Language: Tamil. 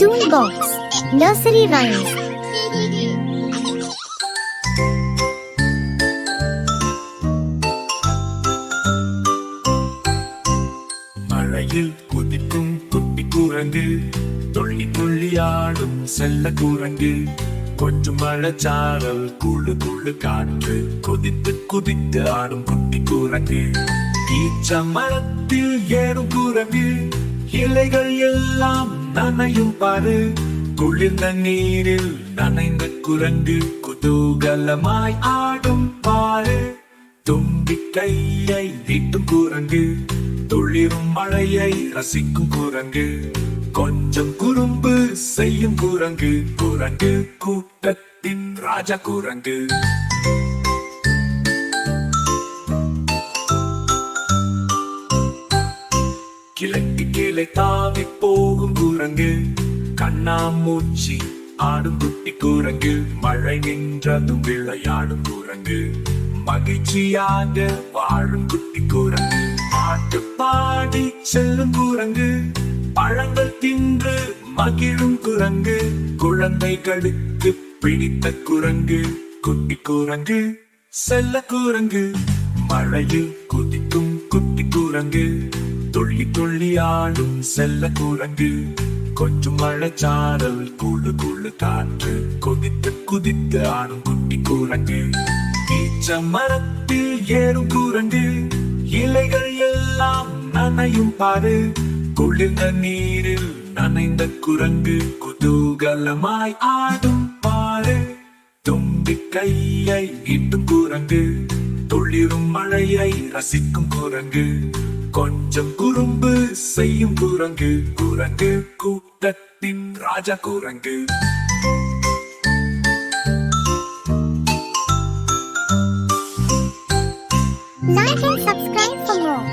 Toolbox Nursery Rhymes. மழையில் குதிக்கும் குட்டி குரங்கு, துள்ளி துள்ளி ஆடும் செல்ல குரங்கு, கொஞ்சம் மழைச்சாரல் குழு குழு காற்று, குதித்து குதித்து ஆடும் குட்டி குரங்கு. ஈச்ச மரத்தில் ஏறும் குரங்கு, இலைகள் எல்லாம் நனையும் பாரு, குளிர்ந்த நீரில் நனைந்த குரங்கு குதூகலமாய் ஆடும் பாரு. தும்பி கையை நீட்டும் குரங்கு, துளிரும் மழையை ரசிக்கும் குரங்கு, கொஞ்சம் குறும்பு செய்யும் குரங்கு, குரங்கு கூட்டத்தின் ராஜா குரங்கு. கிழக்கு கீழே தாவி போகும் குரங்கு, கண்ணாமூச்சி ஆடும் குட்டி குரங்கு, மழை நின்றதும் விளையாடும் குரங்கு, மகிழ்ச்சியாக வாழும் குட்டி குரங்கு. பாட்டு பாடி செல்லும் குரங்கு, பழங்கள் தின்று மகிழும் குரங்கு, குழந்தைகளுக்கு பிடித்த குரங்கு, குட்டி குரங்கு செல்ல குரங்கு. மழையில் குதிக்கும் குட்டி குரங்கு, துள்ளி துள்ளி ஆடும் செல்ல குரங்கு, கொஞ்சம் மழைச்சாரல் குழு குழு காற்று, குதித்து குதித்து ஆடும் குட்டி குரங்கு. ஈச்ச மரத்தில் ஏறும் குரங்கு, இலைகள் எல்லாம் நனையும் பாரு, குளிர்ந்த நீரில் நனைந்த குரங்கு குதூகலமாய் ஆடும் பாரு. தும்பி கையை நீட்டும் குரங்கு, துளிரும் மழையை ரசிக்கும் குரங்கு, கொஞ்சம் குறும்பு செய்யும் குரங்கு, குரங்கு கூட்டத்தின் ராஜா குரங்கு. Like and subscribe for more.